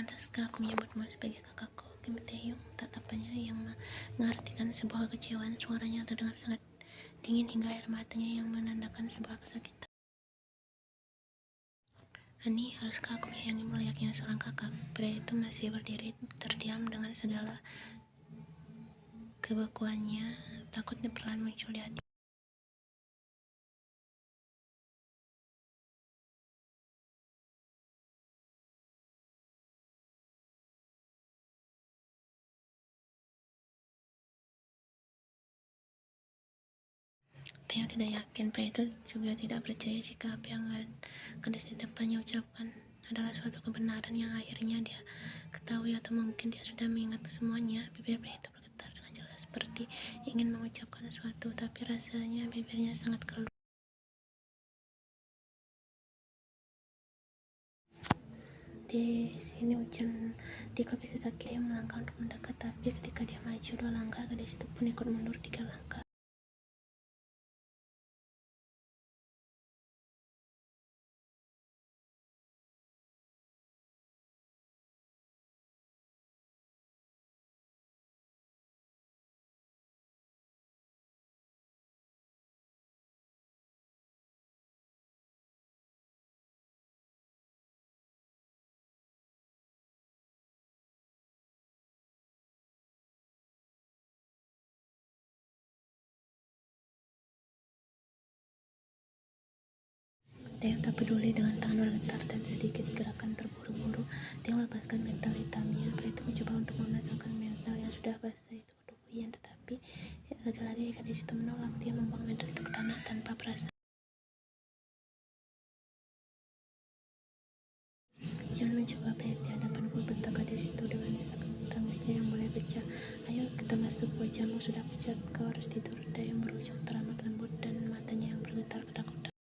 Pantaskah aku menyebutmu sebagai kakakku? Kim Tae-hyung, tatapannya yang mengartikan sebuah kekecewaan, suaranya terdengar sangat dingin hingga air matanya yang menandakan sebuah kesakitan. Ani, haruskah aku menyayangimu layaknya seorang kakak? Pria itu masih berdiri terdiam dengan segala kebekuannya. Takutnya perlahan muncul di hati. Theo tidak yakin, pria itu juga tidak percaya jika apa yang gadis di depannya ucapkan adalah suatu kebenaran yang akhirnya dia ketahui, atau mungkin dia sudah mengingat semuanya. Bibir pria itu bergetar dengan jelas seperti ingin mengucapkan sesuatu, tapi rasanya bibirnya sangat keluh. Di sini hujan di kopi Sasaki yang melangkah untuk mendekat, tapi ketika dia maju 2 langkah, gadis itu pun ikut mundur 3 langkah. Theo tak peduli dengan tangan bergetar dan sedikit gerakan terburu-buru. Theo melepaskan mental hitamnya. Pria itu mencoba untuk memasangkan mental yang sudah basah itu ke tubuhnya, tetapi lagi-lagi gadis itu menolak. Dia membuang mental itu ke tanah tanpa perasaan. Jangan mencoba baik di hadapanku, bentak gadis itu dengan desakan tangisnya yang mulai pecah. Ayo kita masuk, wajahmu sudah pucat, kau harus tidur. Theo berujung teramat lembut dan matanya yang bergetar ketakutan.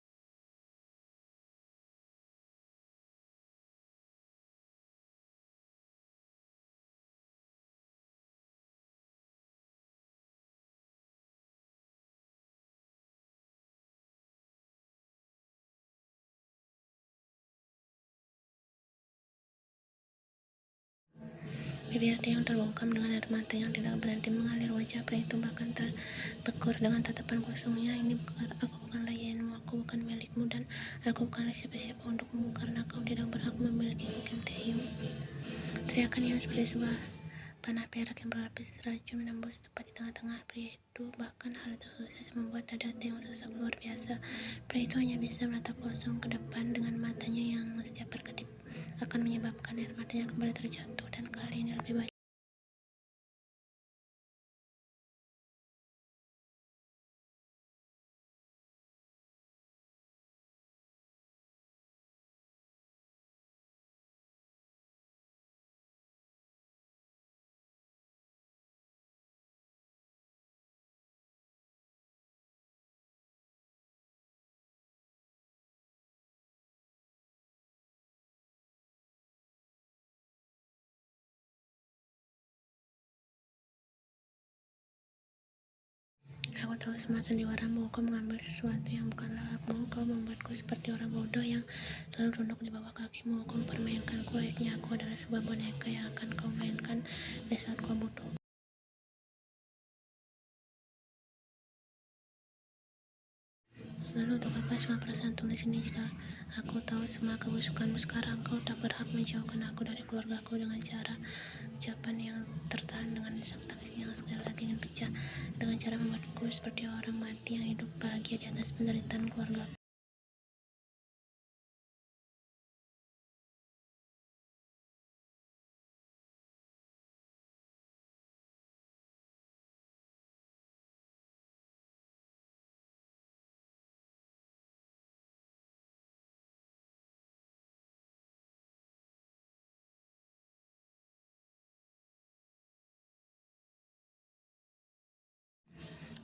Bibir Theo terbungkam dengan air mata yang tidak berhenti mengalir. Wajah pria itu bahkan tertekur dengan tatapan kosongnya. Aku bukanlah Yenmu, aku bukan milikmu, dan aku bukanlah siapa-siapa untukmu, karena kau tidak berhak memilikiku, Kim Tae-hyung. Teriakan yang seperti sebuah panah perak yang berlapis racun menembus tepat di tengah-tengah pria itu. Bahkan hal itu saja membuat dada Theo sesak luar biasa. Pria itu hanya bisa menatap kosong ke depan dengan matanya yang setiap berkedip akan menyebabkan air matanya kembali terjatuh, dan kali ini lebih banyak. Aku tahu semua sandiwaramu. Kau mengambil sesuatu yang bukanlah hakmu. Kau membuatku seperti orang bodoh yang selalu tunduk di bawah kakimu. Kau mempermainkanku layaknya aku adalah sebuah boneka yang akan kau mainkan di saat kau butuh. Lalu untuk apa semua perasaan tulis ini jika aku tahu semua kebusukanmu sekarang? Kau tak berhak menjauhkan aku dari keluargaku dengan cara ucapan yang tertahan dengan desak tangis yang sekali lagi ingin pecah, dengan cara membuatku seperti orang mati yang hidup bahagia di atas penderitaan keluarga.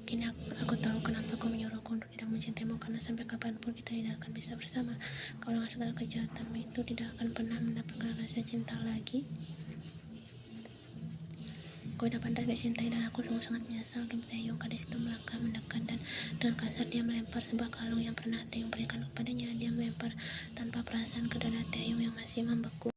Kini aku tahu kenapa kau menyuruhku untuk tidak mencintaimu, karena sampai kapanpun kita tidak akan bisa bersama. Kau dengan segala kejahatanmu itu tidak akan pernah mendapatkan rasa cinta lagi. Kau tidak pantas dicintai, dan aku sungguh sangat menyesal, Kim Tae-hyung. Gadis itu melangkah mendekat, dan dengan kasar dia melempar sebuah kalung yang pernah Tae-hyung berikan kepadanya. Dia melempar tanpa perasaan ke dada Tae-hyung yang masih membeku.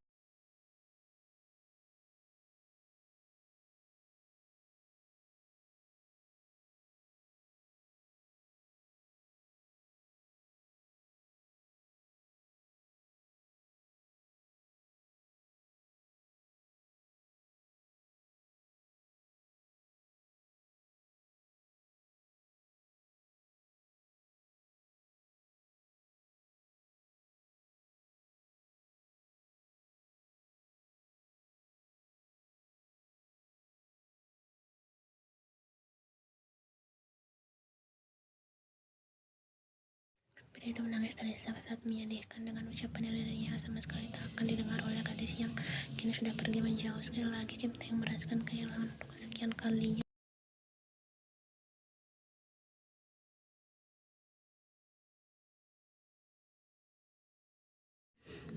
Pria itu menangis terisak saat menyedihkan dengan ucapan dirinya sama sekali tak akan didengar oleh gadis yang kini sudah pergi menjauh. Sekali lagi Kim Tae-hyung merasakan kehilangan untuk kesekian kalinya.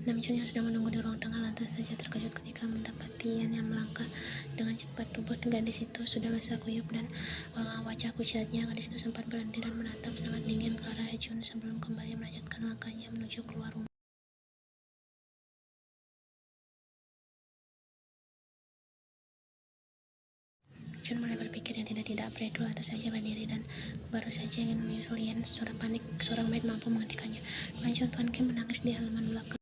Nam Chun yang sedang menunggu di ruang tengah lantas saja terkejut ketika mendapati Yan yang melangkah dengan cepat. Tubuh gadis itu sudah basah kuyup dan wajah pucatnya. Gadis itu sempat berhenti dan menatap sangat dingin ke arah Jun sebelum kembali melanjutkan langkahnya menuju keluar rumah. Jun mulai berpikir yang tidak pria itu lantas saja berdiri dan baru saja ingin menyusul Yan. Suara panik seorang maid mampu menghentikannya. Tuan Kim menangis di halaman belakang.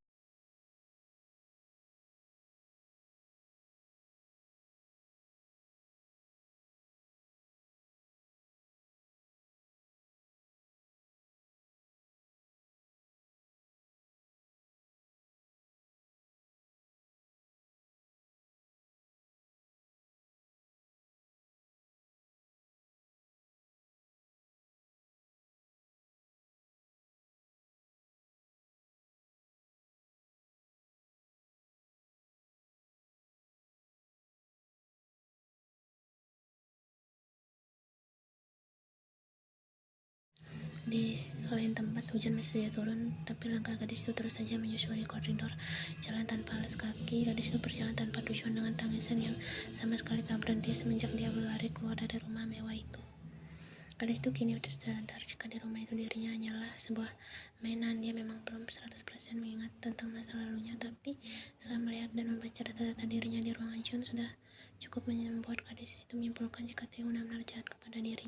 Di lain tempat, hujan masih saja turun, tapi langkah gadis itu terus saja menyusuri koridor jalan tanpa alas kaki. Gadis itu berjalan tanpa tujuan dengan tangisan yang sama sekali tak berhenti semenjak dia berlari keluar dari rumah mewah itu. Gadis itu kini sudah sadar jika di rumah itu dirinya hanyalah sebuah mainan. Dia memang belum 100% mengingat tentang masa lalunya, tapi setelah melihat dan membaca data-data dirinya di ruangan Jun sudah cukup membuat gadis itu menyimpulkan jika Tae benar-benar jahat kepada dirinya.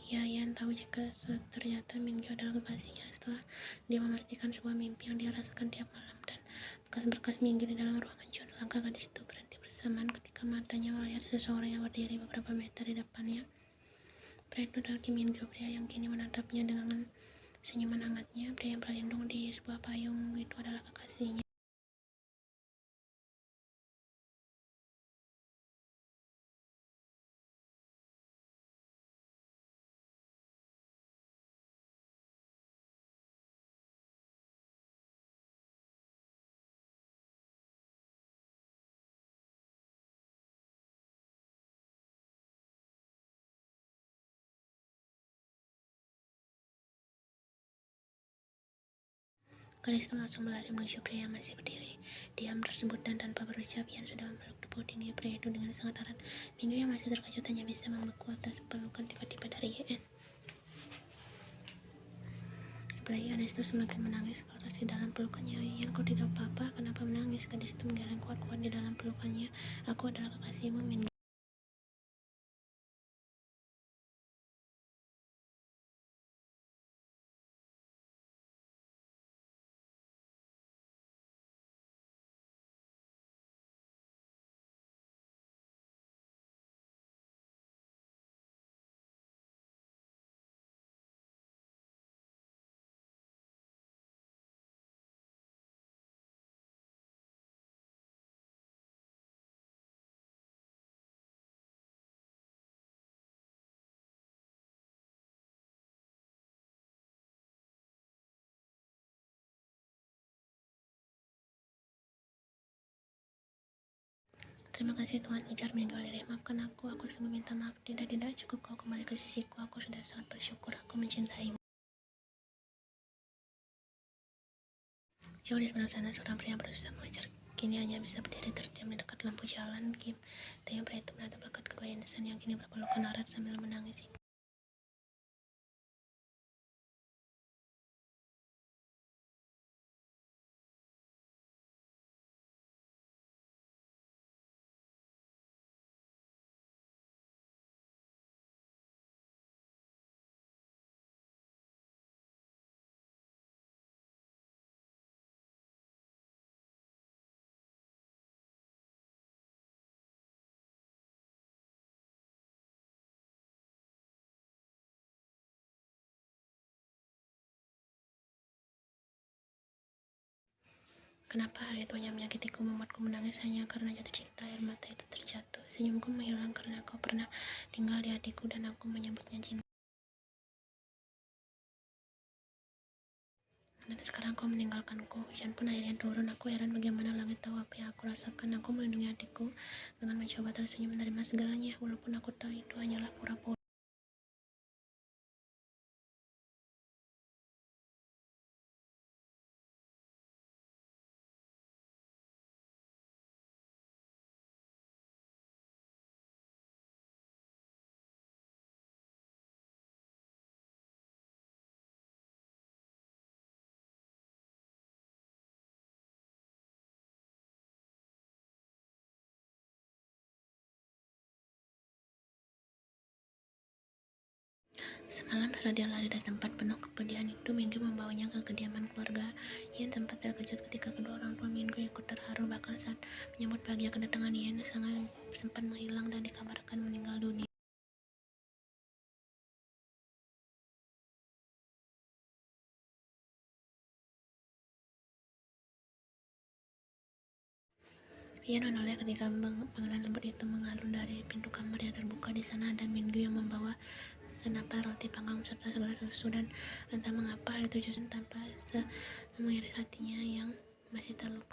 Ya, Yan tahu jika ternyata Mingyu adalah kekasihnya setelah dia memastikan sebuah mimpi yang dia rasakan tiap malam dan berkas-berkas Mingyu di dalam ruangan Jun. Langkah gadis itu berhenti bersamaan ketika matanya melihat seseorang yang berdiri beberapa meter di depannya. Pria itu adalah Kim Min Gyo, pria yang kini menatapnya dengan senyuman hangatnya. Pria yang berlindung di sebuah payung itu adalah kekasihnya. Gadis itu langsung berlari menuju pria yang masih berdiri diam tersebut dan tanpa berucap Yan sudah memeluk tubuh tinggi pria itu dengan sangat erat. Mingyu yang masih terkejut hanya bisa membeku atas pelukan tiba-tiba dari Yan. Apalagi gadis itu semakin menangis keras di dalam pelukannya. Yan, kau tidak apa-apa, kenapa menangis? Gadis itu menggeleng kuat-kuat di dalam pelukannya. Aku adalah kekasihmu, Min. Terima kasih Tuhan, ujar Min lirih. Maafkan aku sungguh minta maaf. Tidak, cukup kau kembali ke sisiku. Aku sudah sangat bersyukur, aku mencintaimu. Jauh di sebelah sana, seorang pria berusaha mengejar. Kini hanya bisa berdiri terdiam di dekat lampu jalan. Kim Tae pria itu menatap dekat kedua insan yang kini berpelukan erat sambil menangis. Kenapa hal itu hanya menyakitiku, membuatku menangis hanya karena jatuh cinta. Air mata itu terjatuh, senyumku menghilang karena kau pernah tinggal di hatiku dan aku menyebutnya cinta. Dan sekarang kau meninggalkanku. Hujan pun akhirnya turun. Aku heran bagaimana langit tahu apa yang aku rasakan. Aku melindungi hatiku dengan mencoba tersenyum menerima segalanya, walaupun aku tahu itu hanyalah pura-pura. Semalam saat dia lari dari tempat penuh kepedihan itu, Minggu membawanya ke kediaman keluarga. Ian sempat terkejut ketika kedua orang tua Minggu ikut terharu. Bahkan saat menyambut bahagia kedatangan Ian, sangat sempat menghilang dan dikabarkan meninggal dunia. Ian menoleh ketika panggilan lembut itu mengalun dari pintu kamar yang terbuka. Di sana ada Minggu yang membawa senapan roti panggang serta segelas susu, dan entah mengapa hal itu justru tanpa mengiris hatinya yang masih terluka.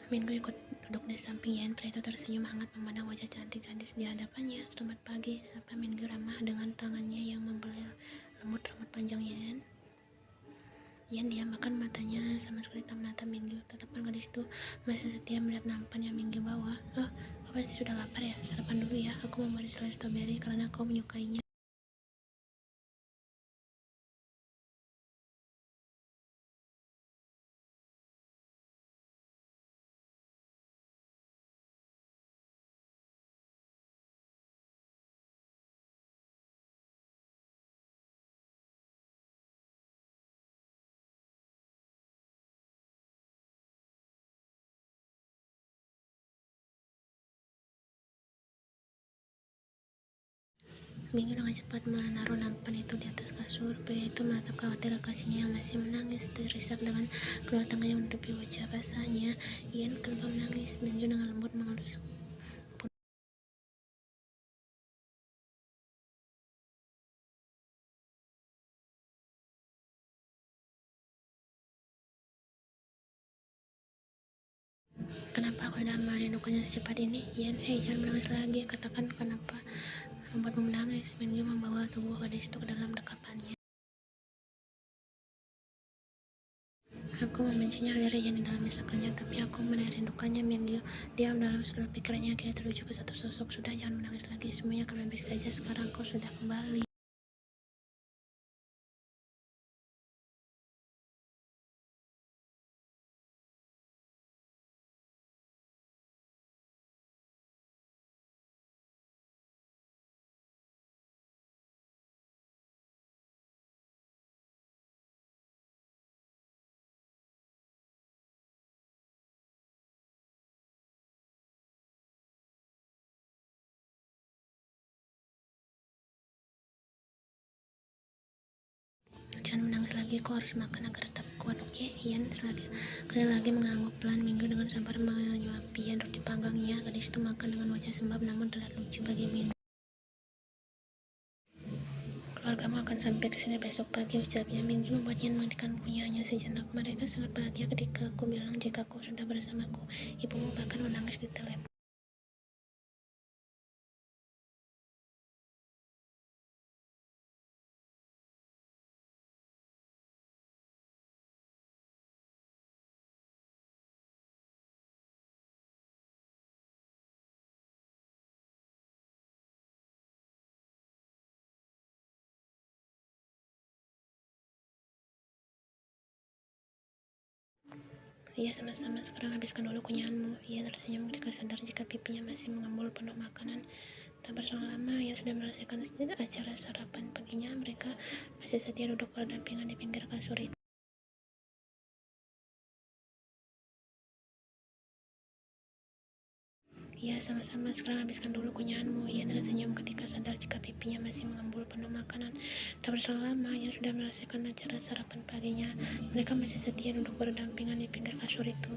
Minggu ikut duduk di samping Ian. Pria itu tersenyum hangat memandang wajah cantik gadis di hadapannya. Selamat pagi, sapa Minggu ramah dengan tangannya yang membelai lembut rambut panjang Ian. Ian diam, bahkan matanya sama sekali tak menatap Minggu. Tatapan gadis itu masih setia melihat nampan yang Minggu bawa. Oh, kau pasti sudah lapar ya? Sarapan dulu ya, aku membuat selai stroberi karena kau menyukainya. Minggu dengan cepat menaruh nampan itu di atas kasur. Pria itu menatap khawatir kekasihnya yang masih menangis terisak dengan kedua tangannya menutupi wajah basahnya. Ian, kenapa menangis? Minggu dengan lembut mengelus. Kenapa aku tidak merindukannya secepat ini? Ian, hei, jangan menangis lagi. Katakan kenapa membuatmu menangis. Minggu membawa tubuh gadis itu ke dalam dekapannya. Aku membencinya, lirik yang di dalam desakannya, tapi aku merindukannya. Minggu diam dalam sekelumit pikirannya, akhirnya tertuju ke satu sosok. Sudah, jangan menangis lagi, semuanya akan baik-baik saja. Sekarang kau sudah kembali. Jangan menangis lagi, kau harus makan agar tetap kuat, oke? Ian sekali lagi mengangguk pelan. Minggu dengan sabar menyuapi Ian roti panggangnya. Gadis itu makan dengan wajah sembab namun terlihat lucu bagi Minggu. Keluargamu akan sampai ke sini besok pagi, ucapnya. Minggu membuat Ian menghentikan punyanya sejenak. Mereka sangat bahagia ketika aku bilang jika kau sudah bersamaku. Ibumu bahkan menangis di telepon. Iya, sama-sama. Sekarang habiskan dulu kunyahanmu. Ia tersenyum ketika sadar jika pipinya masih mengembul penuh makanan. Tak berselang lama, ia sudah menyelesaikan acara sarapan paginya. Mereka masih setia duduk berdampingan di pinggir kasur itu. Iya, sama-sama. Sekarang habiskan dulu kunyahanmu. Ia tersenyum ketika sadar jika pipinya masih mengembul penuh makanan. Tak berselang lama, ia sudah menyelesaikan acara sarapan paginya. Mereka masih setia duduk berdampingan di pinggir kasur itu.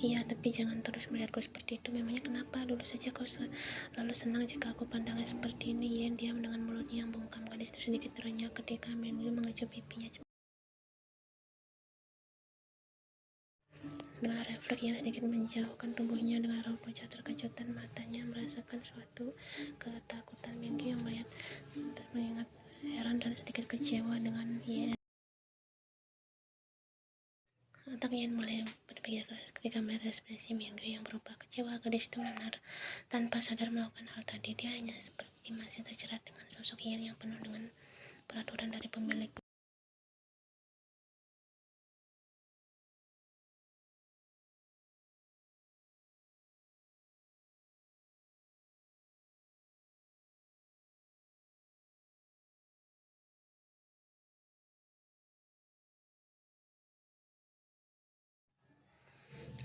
Iya, tapi jangan terus melihatku seperti itu. Memangnya kenapa? Dulu saja kau selalu senang jika aku pandangnya seperti ini. Yen diam dengan mulutnya yang bungkam. Gadis itu sedikit terenyah ketika Minggu mengecup pipinya. Dengan refleks ia sedikit menjauhkan tubuhnya dengan raut wajah terkejutan. Matanya merasakan suatu ketakutan. Minggu yang melihat lantas mengingat heran dan sedikit kecewa dengan Yen. Otak Yen mulai berpikir keras ketika melihat ekspresi Minggu yang berubah kecewa. Gadis itu benar-benar tanpa sadar melakukan hal tadi. Dia hanya seperti masih terjerat dengan sosok Yen yang penuh dengan peraturan dari pemilik.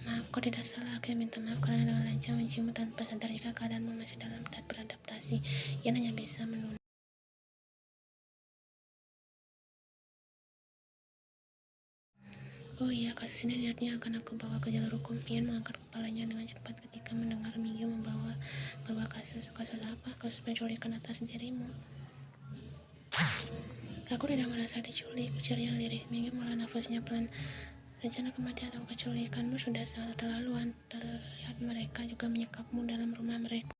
Maaf, kau tidak salah. Aku yang minta maaf karena dengan lancar menciummu tanpa sadar jika keadaanmu masih dalam tahap beradaptasi. Yen hanya bisa menunda. Oh iya, kasus ini niatnya akan aku bawa ke jalur hukum. Ian mengangkat kepalanya dengan cepat ketika mendengar Minggu bawa kasus apa? Kasus penculikan atas dirimu. Aku tidak merasa diculik, ujar yang lirih. Minggu menghela nafasnya pelan. Rencana kematian atau keculikanmu sudah sangat terlaluan. Terlihat mereka juga menyekapmu dalam rumah mereka.